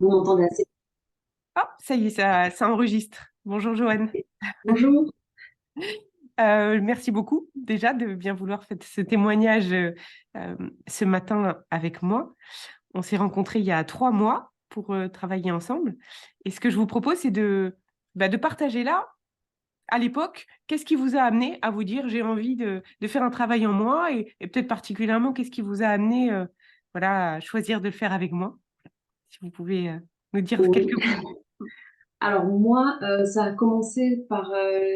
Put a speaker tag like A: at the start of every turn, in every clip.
A: Vous m'entendez assez
B: Ah, ça y est, ça enregistre. Bonjour Joanne.
A: bien? Bonjour.
B: Merci beaucoup déjà de bien vouloir faire ce témoignage euh, ce matin avec moi. On s'est rencontrés il y a 3 mois pour travailler ensemble. Et ce que je vous propose, c'est de partager là, à l'époque, qu'est-ce qui vous a amené à vous dire j'ai envie de faire un travail en moi et peut-être particulièrement qu'est-ce qui vous a amené voilà, à choisir de le faire avec moi. Si vous pouvez nous dire quelques
A: Oui.
B: mots.
A: Alors moi, ça a commencé par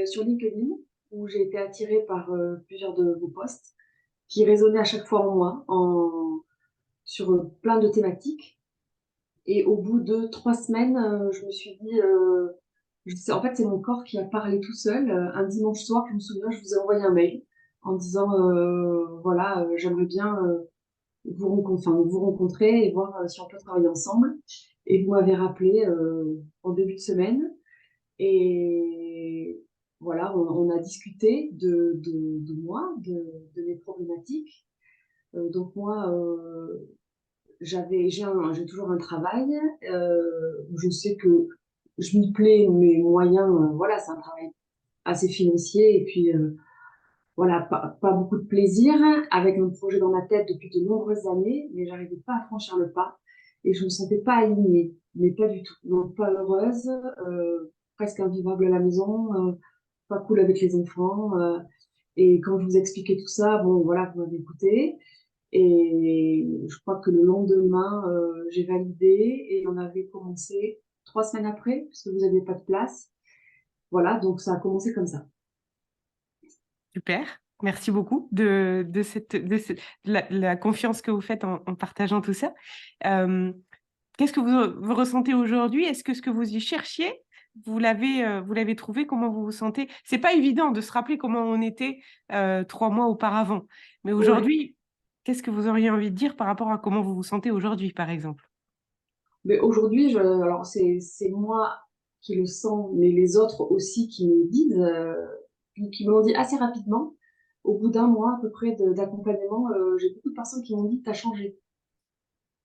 A: sur LinkedIn, où j'ai été attirée par plusieurs de vos posts qui résonnaient à chaque fois en moi, sur plein de thématiques. Et au bout de 3 semaines, je me suis dit, en fait, c'est mon corps qui a parlé tout seul. Un dimanche soir, je me souviens, je vous ai envoyé un mail en disant, voilà, j'aimerais bien vous rencontrer et voir si on peut travailler ensemble. Et vous m'avez rappelé en début de semaine. Et voilà, on a discuté de moi, de mes problématiques. Donc moi, j'ai toujours un travail. Je sais que je m'y plais, mes moyens, voilà, c'est un travail assez financier. Et puis, voilà, pas beaucoup de plaisir, avec un projet dans ma tête depuis de nombreuses années, mais j'arrivais pas à franchir le pas et je me sentais pas alignée, mais pas du tout. Donc pas heureuse, presque invivable à la maison, pas cool avec les enfants. Et quand je vous expliquais tout ça, bon voilà, vous m'avez écouté. Et je crois que le lendemain, j'ai validé et on avait commencé 3 semaines après, puisque vous n'aviez pas de place. Voilà, donc ça a commencé comme ça.
B: Super. Merci beaucoup de la confiance que vous faites en partageant tout ça. Euh, Qu'est-ce que vous ressentez aujourd'hui? Est-ce que ce que vous y cherchiez, vous l'avez trouvé? Comment vous vous sentez? C'est pas évident de se rappeler comment on était 3 mois auparavant. Mais
A: Ouais.
B: aujourd'hui, qu'est-ce que vous auriez envie de dire par rapport à comment vous vous sentez aujourd'hui, par exemple?
A: Mais aujourd'hui, alors c'est moi qui le sens, mais les autres aussi qui me disent, qui me l'ont dit assez rapidement. Au bout d'un mois à peu près d'accompagnement, j'ai beaucoup de personnes qui m'ont dit, t'as changé.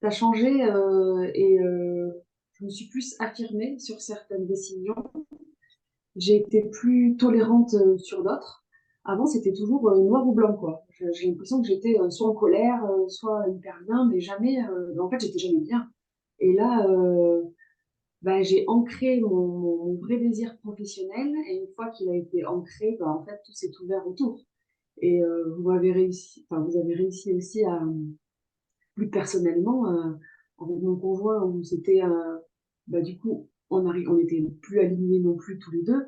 A: T'as changé et je me suis plus affirmée sur certaines décisions. J'ai été plus tolérante sur d'autres. Avant, c'était toujours noir ou blanc, quoi. J'ai l'impression que j'étais soit en colère, soit hyper bien, mais jamais, en fait, j'étais jamais bien. Et là, bah, j'ai ancré mon vrai désir professionnel et une fois qu'il a été ancré, bah, en fait, tout s'est ouvert autour. Et vous avez réussi aussi à, plus personnellement, avec mon conjoint, où c'était, bah, du coup, on était plus alignés non plus tous les deux.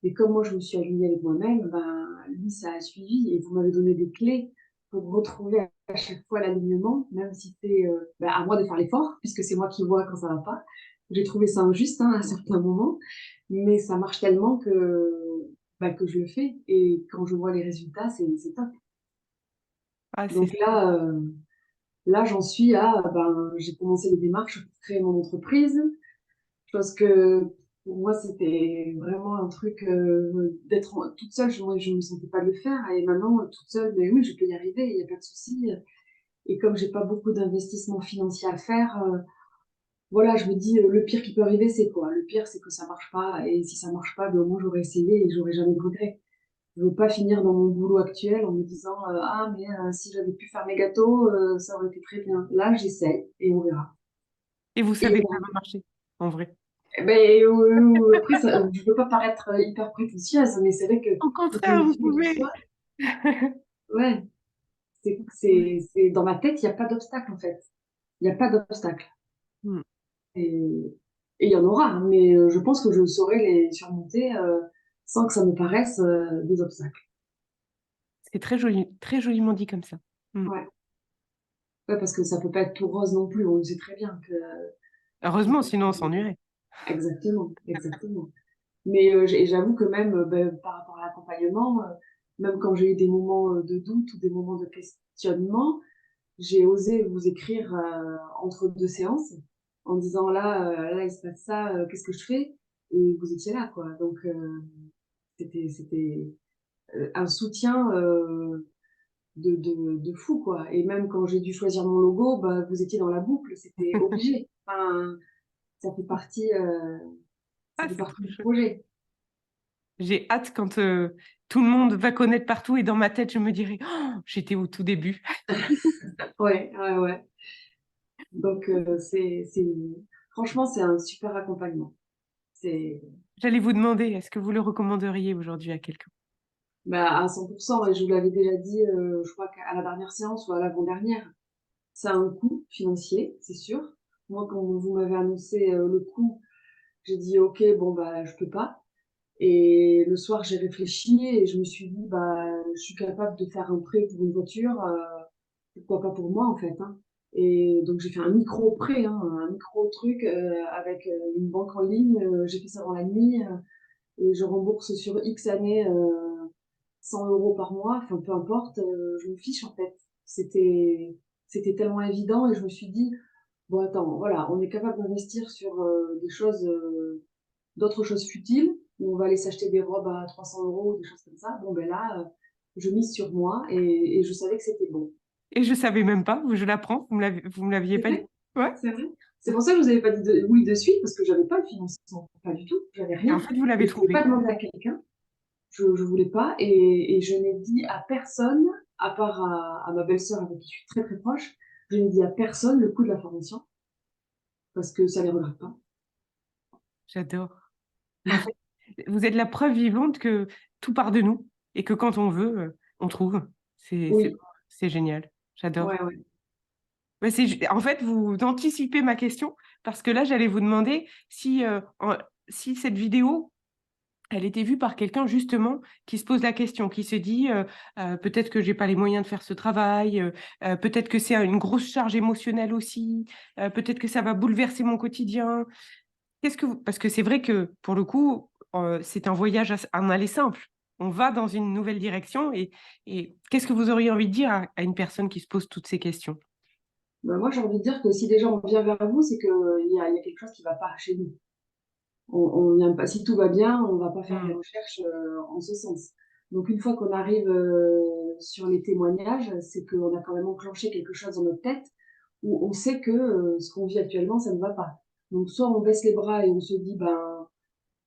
A: Et comme moi, je me suis alignée avec moi-même, ben, lui, ça a suivi et vous m'avez donné des clés pour retrouver à chaque fois l'alignement, même si c'est bah, à moi de faire l'effort, puisque c'est moi qui vois quand ça va pas. J'ai trouvé ça injuste hein, à certains moments, mais ça marche tellement bah, que je le fais. Et quand je vois les résultats, c'est top.
B: Ah,
A: Donc là, j'en suis à, ben, j'ai commencé les démarches pour créer mon entreprise. Chose que pour moi, c'était vraiment un truc toute seule. Je ne me sentais pas de le faire. Et maintenant, toute seule, mais oui, je peux y arriver, il n'y a pas de souci. Et comme j'ai pas beaucoup d'investissement financier à faire, voilà, je me dis, le pire qui peut arriver, c'est quoi? Le pire, c'est que ça marche pas. Et si ça marche pas, ben, au moins, j'aurais essayé et j'aurais jamais de regrets. Je veux pas finir dans mon boulot actuel en me disant, ah, mais si j'avais pu faire mes gâteaux, ça aurait été très bien. Là, j'essaye et on verra.
B: et vous
A: Et
B: savez que ça va marcher, en vrai.
A: ben, après, je veux pas paraître hyper prétentieuse, mais c'est vrai que
B: Au
A: quand on
B: contraire,
A: est
B: vous
A: sûr de
B: pouvez.
A: soi, ouais, dans ma tête, il n'y a pas d'obstacle en fait. Il n'y a pas d'obstacle.
B: Hmm.
A: Et et il y en aura, hein, mais je pense que je saurais les surmonter sans que ça me paraisse des obstacles.
B: C'est très joli, très joliment dit comme ça. Hmm.
A: Ouais. Ouais, parce que ça peut pas être tout rose non plus. On le sait très bien que ça
B: Heureusement,
A: peut
B: sinon on s'ennuierait.
A: exactement, exactement. Mais j'avoue que même ben, par rapport à l'accompagnement, même quand j'ai eu des moments de doute ou des moments de questionnement, j'ai osé vous écrire entre deux séances en disant là il se passe ça, qu'est-ce que je fais? Et vous étiez là, quoi. Donc c'était un soutien de fou, quoi. Et même quand j'ai dû choisir mon logo, bah, vous étiez dans la boucle, c'était obligé. Enfin, ça fait partie, ça
B: Ah,
A: fait
B: c'est
A: partie
B: trop
A: du
B: chouette.
A: projet.
B: J'ai hâte quand tout le monde va connaître partout et dans ma tête, je me dirai, oh, j'étais au tout début.
A: Ouais, ouais, ouais. Donc, franchement, c'est un super accompagnement. C'est
B: J'allais vous demander, est-ce que vous le recommanderiez aujourd'hui à quelqu'un?
A: bah, à 100%, et je vous l'avais déjà dit, je crois qu'à la dernière séance ou à l'avant-dernière, ça a un coût financier, c'est sûr. Moi, quand vous m'avez annoncé le coût, j'ai dit, OK, bon, bah, je peux pas. Et le soir, j'ai réfléchi et je me suis dit, bah, je suis capable de faire un prêt pour une voiture, pourquoi pas pour moi, en fait, hein. Et donc, j'ai fait un micro prêt, hein, un micro truc avec une banque en ligne. J'ai fait ça dans la nuit et je rembourse sur X années 100 euros par mois. Enfin, peu importe, je me fiche, en fait. C'était, c'était tellement évident et je me suis dit, bon, attends, voilà, on est capable d'investir sur des choses d'autres choses futiles, où on va aller s'acheter des robes à 300 euros ou des choses comme ça. Bon, ben là, je mise sur moi et je savais que c'était bon.
B: Et je savais même pas, je l'apprends, vous me l'aviez
A: C'est
B: pas dit.
A: vrai,
B: Ouais.
A: c'est vrai. C'est pour ça que je vous avais pas dit oui de suite, parce que j'avais pas le financement, pas du tout, j'avais
B: Et en
A: rien.
B: fait, vous
A: Et
B: l'avez
A: je voulais
B: trouvé.
A: pas demander à quelqu'un, je voulais pas, et je n'ai dit à personne, à part à ma belle-sœur avec qui je suis très très proche, je n'ai dit à personne le coût de la formation, parce que ça les regarde pas.
B: J'adore. En fait, vous êtes la preuve vivante que tout part de nous et que quand on veut, on trouve. C'est, c'est,
A: Oui,
B: c'est génial.
A: ouais,
B: J'adore.
A: ouais.
B: Mais en fait, vous anticipez ma question parce que là, j'allais vous demander si cette vidéo, elle était vue par quelqu'un justement qui se pose la question, qui se dit peut-être que j'ai pas les moyens de faire ce travail, peut-être que c'est une grosse charge émotionnelle aussi, peut-être que ça va bouleverser mon quotidien. Parce que c'est vrai que pour le coup, c'est un voyage à un aller simple. On va dans une nouvelle direction et qu'est-ce que vous auriez envie de dire à une personne qui se pose toutes ces questions?
A: Ben, moi, j'ai envie de dire que si déjà on vient vers vous, c'est qu'il y a quelque chose qui va pas chez nous. On vient pas, si tout va bien, on va pas faire des
B: Hmm,
A: recherches en ce sens. Donc une fois qu'on arrive sur les témoignages, c'est qu'on a quand même enclenché quelque chose dans notre tête où on sait que ce qu'on vit actuellement, ça ne va pas. Donc soit on baisse les bras et on se dit, ben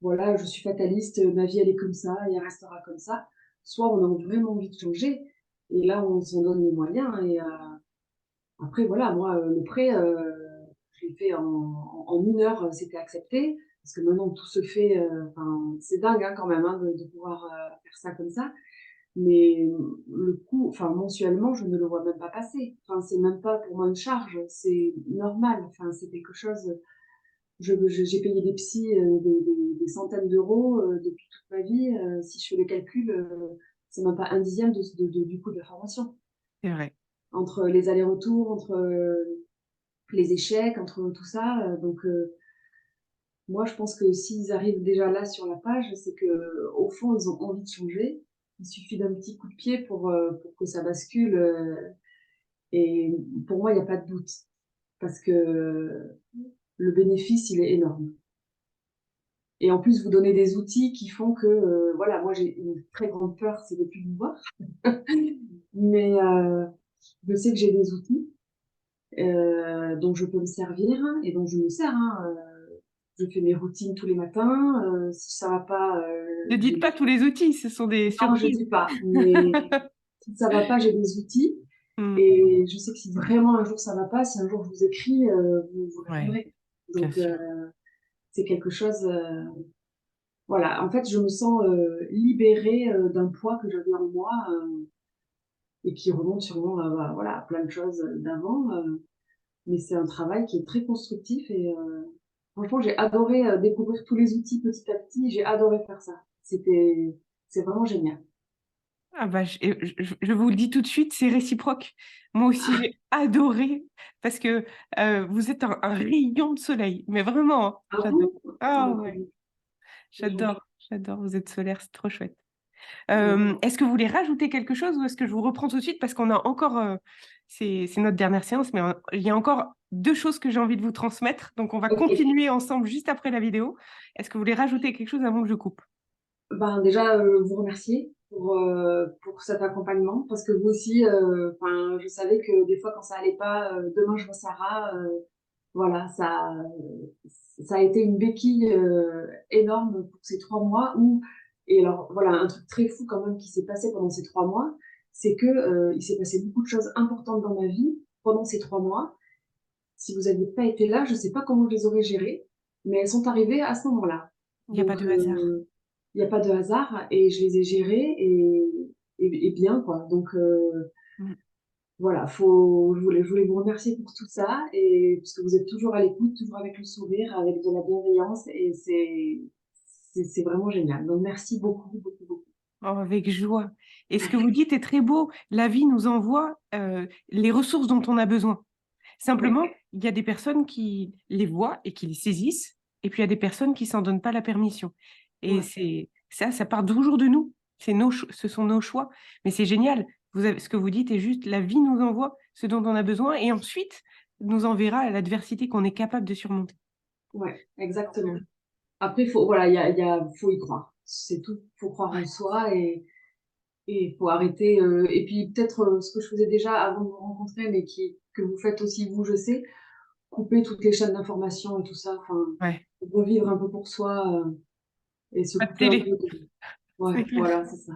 A: voilà, je suis fataliste, ma vie elle est comme ça, et elle restera comme ça. Soit on a vraiment envie de changer, et là on s'en donne les moyens. Et après voilà, moi le prêt, je l'ai fait en 1 heure, c'était accepté. Parce que maintenant tout se fait, enfin c'est dingue hein, quand même hein, de pouvoir faire ça comme ça. Mais le coût, enfin mensuellement, je ne le vois même pas passer. Enfin c'est même pas pour moi une charge, c'est normal. Enfin c'est quelque chose. J'ai payé des psys des centaines d'euros depuis toute ma vie. Si je fais le calcul, c'est même pas un dixième du coût de la formation.
B: c'est vrai.
A: Entre les allers-retours, entre les échecs, entre tout ça. Donc, moi, je pense que s'ils arrivent déjà là sur la page, c'est que au fond, ils ont envie de changer. Il suffit d'un petit coup de pied pour que ça bascule. Et pour moi, il n'y a pas de doute. Parce que le bénéfice, il est énorme. Et en plus, vous donnez des outils qui font que, voilà, moi, j'ai une très grande peur, c'est de plus vous voir. Mais je sais que j'ai des outils dont je peux me servir et dont je me sers, hein. Je fais mes routines tous les matins. Si ça va pas,
B: Ne dites pas tous les outils, ce sont des
A: non, je
B: surprises.
A: dis pas. Mais si ça va pas, j'ai des outils.
B: Hmm,
A: Et je sais que si vraiment un jour ça va pas, si un jour je vous écris, vous
B: ouais,
A: répondrez.
B: bien
A: Donc
B: sûr.
A: c'est quelque chose. Voilà. En fait, je me sens libérée d'un poids que j'avais en moi et qui remonte sûrement voilà, à plein de choses d'avant. Mais c'est un travail qui est très constructif et franchement, j'ai adoré découvrir tous les outils petit à petit. J'ai adoré faire ça. C'est vraiment génial.
B: Ah bah, je vous le dis tout de suite, c'est réciproque. Moi aussi, j'ai adoré parce que vous êtes un rayon de soleil. Mais vraiment, hein,
A: Ah
B: j'adore.
A: bon?
B: Ah
A: Oh,
B: ouais,
A: c'est gentil.
B: j'adore, j'adore. Vous êtes solaire, c'est trop chouette.
A: Ouais.
B: Est-ce que vous voulez rajouter quelque chose ou est-ce que je vous reprends tout de suite parce qu'on a encore, c'est notre dernière séance, mais il y a encore deux choses que j'ai envie de vous transmettre. Donc, on va
A: Ok.
B: continuer ensemble juste après la vidéo. Est-ce que vous voulez rajouter quelque chose avant que je coupe?
A: Ben, déjà, vous remercier pour cet accompagnement parce que vous aussi, enfin, je savais que des fois, quand ça allait pas, demain, je vois Sarah. voilà, ça a été une béquille énorme pour ces 3 mois où, et alors voilà, un truc très fou quand même qui s'est passé pendant ces 3 mois, c'est que il s'est passé beaucoup de choses importantes dans ma vie pendant ces 3 mois. Si vous n'aviez pas été là, je ne sais pas comment je les aurais gérées, mais elles sont arrivées à ce moment-là.
B: Il n'y a pas
A: Donc,
B: de hasard.
A: il n'y a pas de hasard et je les ai gérées et bien, quoi. Donc,
B: Mm.
A: voilà, je voulais vous remercier pour tout ça et parce que vous êtes toujours à l'écoute, toujours avec le sourire, avec de la bienveillance et c'est vraiment génial. Donc, merci beaucoup, beaucoup, beaucoup.
B: Oh, avec joie. Et ce que vous dites est très beau. La vie nous envoie les ressources dont on a besoin.
A: Ouais,
B: Simplement, il y a des personnes qui les voient et qui les saisissent, et puis il y a des personnes qui s'en donnent pas la permission. Et
A: ouais,
B: c'est ça part toujours de nous. Ce sont nos choix. Mais c'est génial. Ce que vous dites est juste, la vie nous envoie ce dont on a besoin, et ensuite nous enverra l'adversité qu'on est capable de surmonter.
A: ouais,
B: Donc,
A: exactement. Après, voilà, faut y croire. C'est tout. Faut croire en
B: ouais,
A: soi et faut arrêter. Et puis peut-être ce que je faisais déjà avant de vous rencontrer, mais que vous faites aussi vous, je sais, couper toutes les chaînes d'information et tout ça. Enfin,
B: ouais.
A: revivre un peu pour soi et se
B: Pas de
A: couper un
B: télé,
A: peu de. Ouais,
B: c'est clair.
A: voilà, c'est ça.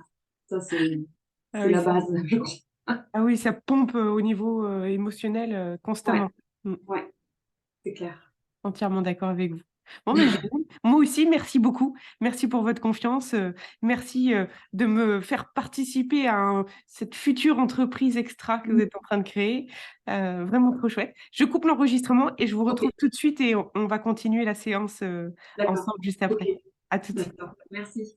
A: Ça
B: Ah
A: c'est
B: oui,
A: la base, je crois.
B: ah oui, ça pompe au niveau émotionnel
A: Ouais,
B: constamment. Mm.
A: ouais, c'est clair.
B: Entièrement d'accord avec vous. Bon, mais génial. Moi aussi, merci beaucoup. Merci pour votre confiance. Merci de me faire participer à cette future entreprise extra que vous êtes en train de créer. Vraiment trop chouette. Je coupe l'enregistrement et je vous
A: Ok,
B: retrouve tout de suite et on va continuer la séance
A: d'accord.
B: ensemble juste
A: Ok,
B: après. À toutes.
A: d'accord. Merci.